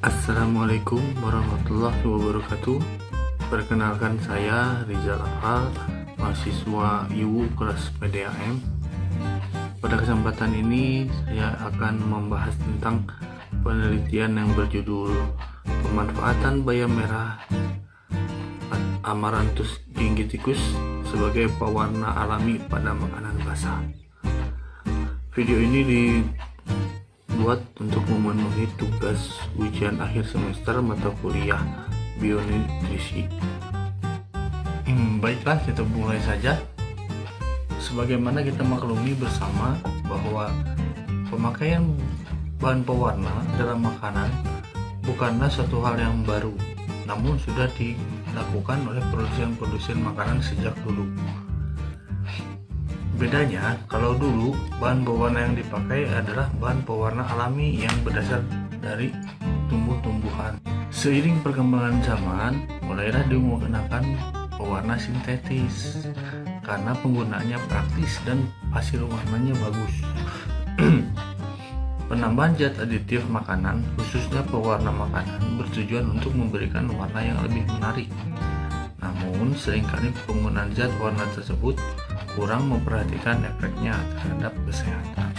Assalamualaikum warahmatullahi wabarakatuh. Perkenalkan, saya Rizal Afal, mahasiswa IWU kelas PDAM. Pada kesempatan ini saya akan membahas tentang penelitian yang berjudul pemanfaatan bayam merah Amaranthus gingiticus sebagai pewarna alami pada makanan basah. Video ini dibuat untuk memenuhi tugas ujian akhir semester mata kuliah bionutrisi. Baiklah, kita mulai saja. Sebagaimana kita maklumi bersama bahwa pemakaian bahan pewarna dalam makanan bukanlah suatu hal yang baru, namun sudah dilakukan oleh produsen makanan sejak dulu. Bedanya, kalau dulu bahan pewarna yang dipakai adalah bahan pewarna alami yang berdasar dari tumbuh-tumbuhan. Seiring perkembangan zaman, mulailah digunakan pewarna sintetis karena penggunaannya praktis dan hasil warnanya bagus. Penambahan zat aditif makanan, khususnya pewarna makanan, bertujuan untuk memberikan warna yang lebih menarik. Namun, seringkali penggunaan zat warna tersebut kurang memperhatikan efeknya terhadap kesehatan.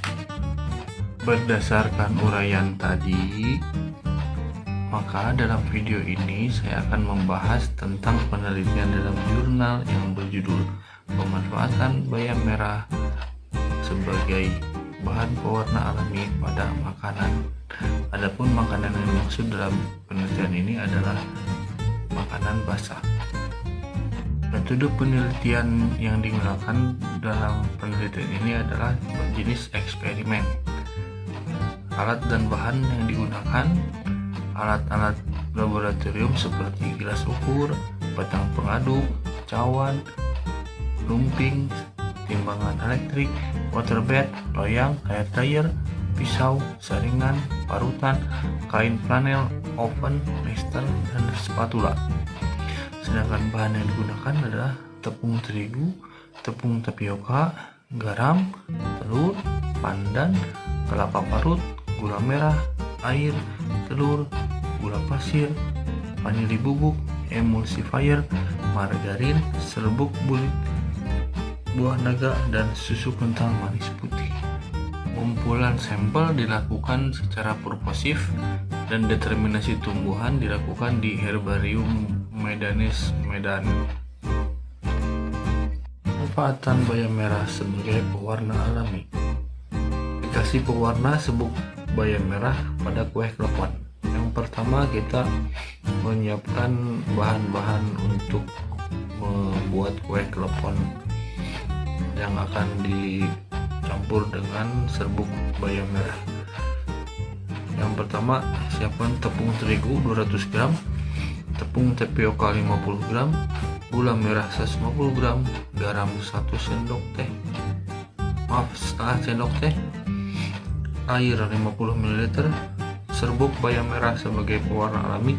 Berdasarkan uraian tadi, maka dalam video ini saya akan membahas tentang penelitian dalam jurnal yang berjudul pemanfaatan bayam merah sebagai bahan pewarna alami pada makanan. Adapun makanan yang dimaksud dalam penelitian ini adalah makanan basah. Metode penelitian yang digunakan dalam penelitian ini adalah jenis eksperimen. Alat dan bahan yang digunakan: alat-alat laboratorium seperti gelas ukur, batang pengaduk, cawan, lumping, timbangan elektrik, water bed, loyang, hair dryer, pisau, saringan, parutan, kain flanel, oven, mixer, dan spatula. Sedangkan bahan yang digunakan adalah tepung terigu, tepung tapioka, garam, telur, pandan, kelapa parut, gula merah, air, telur, gula pasir, vanili bubuk, emulsifier, margarin, serbuk bulit, buah naga, dan susu kental manis putih. Pengumpulan sampel dilakukan secara purposif dan determinasi tumbuhan dilakukan di Herbarium Medanis, Medan. Manfaatan bayam merah sebagai pewarna alami. Aplikasi pewarna serbuk bayam merah pada kue klepon. Yang pertama, kita menyiapkan bahan-bahan untuk membuat kue klepon yang akan dicampur dengan serbuk bayam merah. Yang pertama, siapkan tepung terigu 200 gram, tepung tapioka 50 gram, gula merah 150 gram, garam 1 sendok teh, setengah sendok teh, air 50 ml, serbuk bayam merah sebagai pewarna alami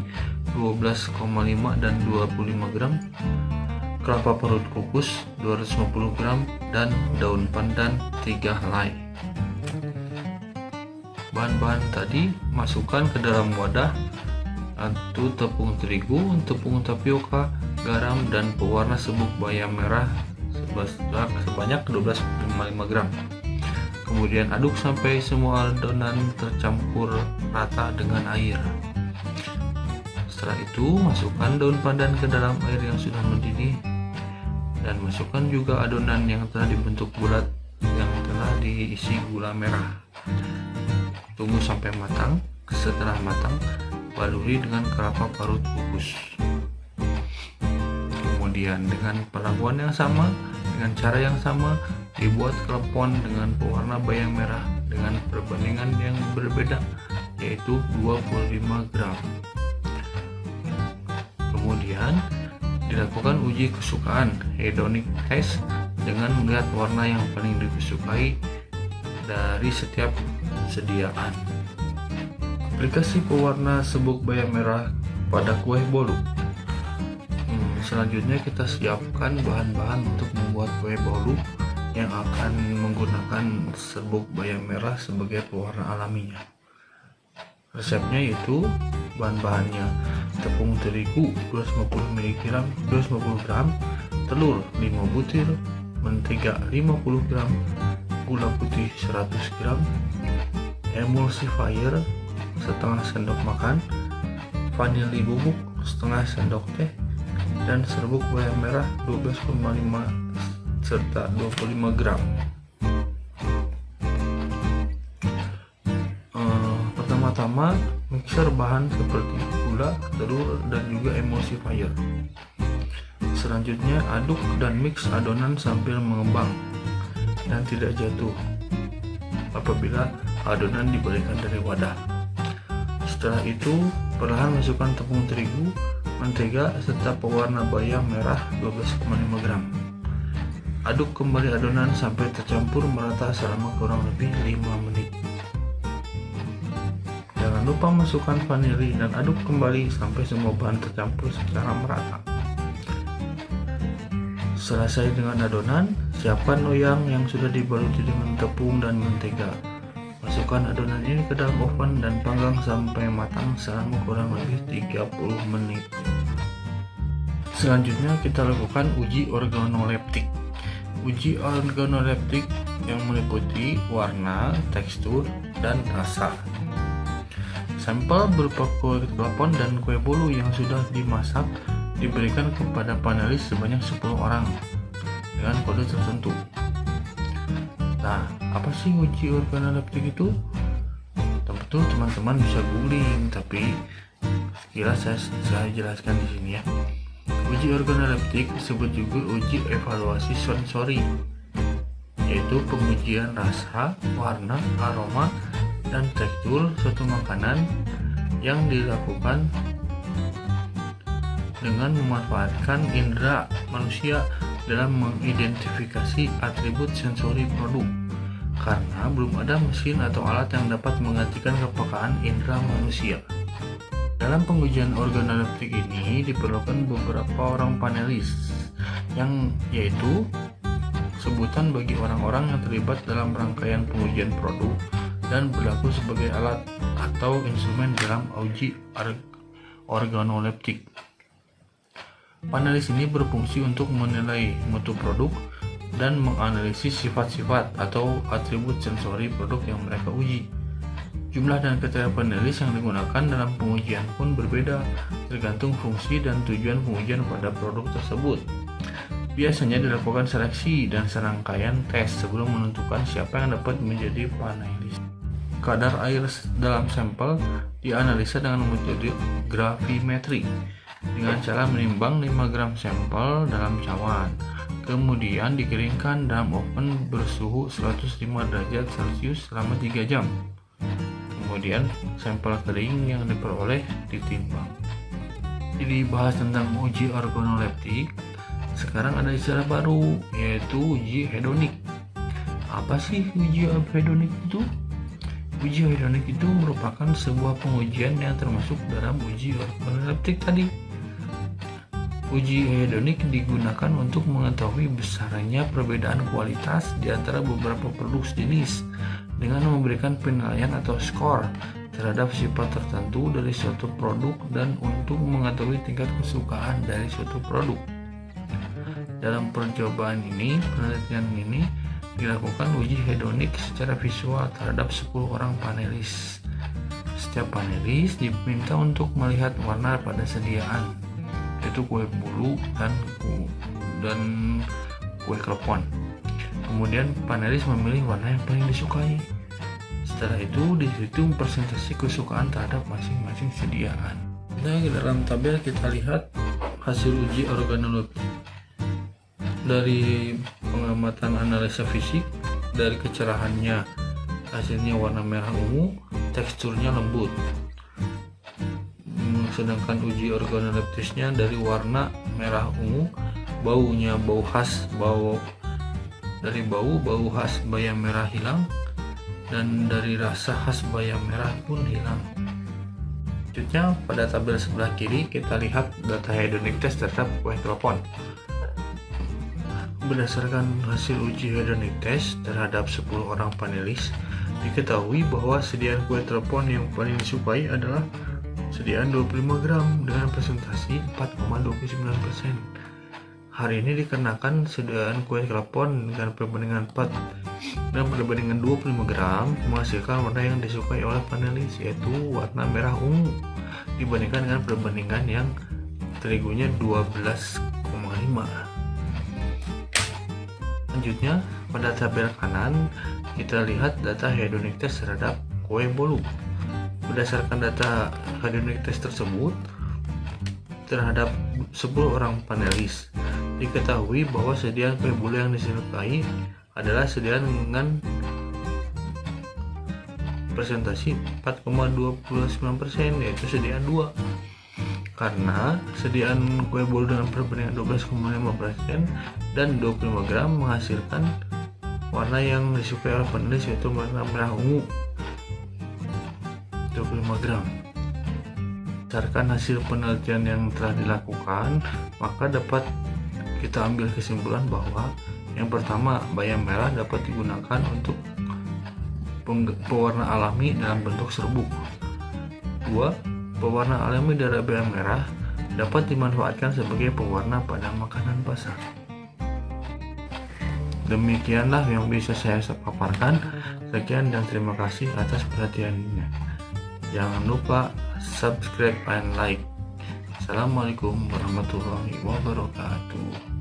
12,5 dan 25 gram, kelapa parut kukus 250 gram, dan daun pandan 3 helai. Bahan-bahan tadi masukkan ke dalam wadah, yaitu tepung terigu, tepung tapioka, garam, dan pewarna serbuk bayam merah sebanyak 12,5 gram. Kemudian aduk sampai semua adonan tercampur rata dengan air. Setelah itu, masukkan daun pandan ke dalam air yang sudah mendidih dan masukkan juga adonan yang telah dibentuk bulat yang telah diisi gula merah. Tunggu sampai matang. Setelah matang, baluri dengan kelapa parut kukus. Kemudian dengan perlakuan yang sama, dengan cara yang sama, dibuat klepon dengan pewarna bayam merah dengan perbandingan yang berbeda, yaitu 25 gram. Kemudian dilakukan uji kesukaan hedonic test dengan melihat warna yang paling disukai dari setiap sediaan. Aplikasi pewarna serbuk bayam merah pada kue bolu. Selanjutnya kita siapkan bahan-bahan untuk membuat kue bolu yang akan menggunakan serbuk bayam merah sebagai pewarna alaminya. Resepnya yaitu bahan-bahannya: tepung terigu 250 mg, telur 5 butir, mentega 50 gram, gula putih 100 gram, emulsifier setengah sendok makan, vanili bubuk setengah sendok teh, dan serbuk bayam merah 12,5 serta 25 gram. Pertama-tama mixer bahan seperti gula, telur, dan juga emulsifier. Selanjutnya aduk dan mix adonan sambil mengembang dan tidak jatuh apabila adonan dibalikan dari wadah. Setelah itu perlahan masukkan tepung terigu, mentega, serta pewarna bayam merah 12,5 gram. Aduk kembali adonan sampai tercampur merata selama kurang lebih 5 menit. Jangan lupa masukkan vanili dan aduk kembali sampai semua bahan tercampur secara merata. Selesai dengan adonan, siapkan loyang yang sudah dibaluti dengan tepung dan mentega. Masukkan adonan ini ke dalam oven dan panggang sampai matang selama kurang lebih 30 menit. Selanjutnya kita lakukan uji organoleptik. Uji organoleptik yang meliputi warna, tekstur, dan rasa. Sampel berupa kue klepon dan kue bolu yang sudah dimasak diberikan kepada panelis sebanyak 10 orang dengan kode tertentu. Nah, apa sih uji organoleptik itu? Tentu teman-teman bisa googling, tapi sekilas saya jelaskan di sini ya. Uji organoleptik disebut juga uji evaluasi sensori, yaitu pengujian rasa, warna, aroma, dan tekstur suatu makanan yang dilakukan dengan memanfaatkan indera manusia dalam mengidentifikasi atribut sensori produk, karena belum ada mesin atau alat yang dapat menggantikan kepekaan indera manusia. Dalam pengujian organoleptik ini diperlukan beberapa orang panelis, yang yaitu sebutan bagi orang-orang yang terlibat dalam rangkaian pengujian produk dan berlaku sebagai alat atau instrumen dalam uji organoleptik. Panelis ini berfungsi untuk menilai mutu produk dan menganalisis sifat-sifat atau atribut sensori produk yang mereka uji. Jumlah dan kriteria panelis yang digunakan dalam pengujian pun berbeda, tergantung fungsi dan tujuan pengujian pada produk tersebut. Biasanya dilakukan seleksi dan serangkaian tes sebelum menentukan siapa yang dapat menjadi panelis. Kadar air dalam sampel dianalisa dengan metode gravimetri dengan cara menimbang 5 gram sampel dalam cawan, kemudian dikeringkan dalam oven bersuhu 105 derajat Celcius selama 3 jam. Kemudian sampel kering yang diperoleh ditimbang. Jadi bahas tentang uji organoleptik, sekarang ada istilah baru, yaitu uji hedonik. Apa sih uji hedonik itu? Uji hedonik itu merupakan sebuah pengujian yang termasuk dalam uji organoleptik tadi. Uji hedonik digunakan untuk mengetahui besarnya perbedaan kualitas di antara beberapa produk sejenis dengan memberikan penilaian atau skor terhadap sifat tertentu dari suatu produk dan untuk mengetahui tingkat kesukaan dari suatu produk. Dalam percobaan ini, penelitian ini dilakukan uji hedonik secara visual terhadap 10 orang panelis. Setiap panelis diminta untuk melihat warna pada sediaan, yaitu kue bolu dan kue klepon. Kemudian panelis memilih warna yang paling disukai. Setelah itu dihitung persentase kesukaan terhadap masing-masing sediaan. Nah, dalam tabel kita lihat hasil uji organoleptik. Dari pengamatan analisa fisik, dari kecerahannya, hasilnya warna merah ungu, teksturnya lembut. Sedangkan uji organoleptisnya dari warna merah ungu, baunya bau khas bayam merah hilang, dan dari rasa khas bayam merah pun hilang. Selanjutnya pada tabel sebelah kiri kita lihat data hedonik test terhadap kue klepon. Berdasarkan hasil uji hedonik test terhadap 10 orang panelis, Diketahui bahwa sediaan kue telepon yang paling disukai adalah sediaan 25 gram dengan presentasi 4,29%. Hal ini dikarenakan sediaan kue telepon dengan perbandingan 4 dan perbandingan 25 gram menghasilkan warna yang disukai oleh panelis, yaitu warna merah ungu, dibandingkan dengan perbandingan yang terigunya 12,5. Selanjutnya, pada tabel kanan kita lihat data hedonic test terhadap kue bolu. Berdasarkan data hedonic test tersebut terhadap 10 orang panelis, diketahui bahwa sediaan kue bolu yang disukai adalah sediaan dengan presentasi 4,29%, yaitu sediaan 2. Karena sediaan kue bolu dengan perbandingan 12,5% dan 25 gram menghasilkan warna yang disukai oleh panelis, yaitu warna merah ungu 25 gram. Berdasarkan hasil penelitian yang telah dilakukan, maka dapat kita ambil kesimpulan bahwa yang pertama, bayam merah dapat digunakan untuk pewarna alami dalam bentuk serbuk. 2. Pewarna alami dari bayam merah dapat dimanfaatkan sebagai pewarna pada makanan pasar. Demikianlah yang bisa saya paparkan. Sekian dan terima kasih atas perhatiannya. Jangan lupa subscribe and like. Assalamualaikum warahmatullahi wabarakatuh.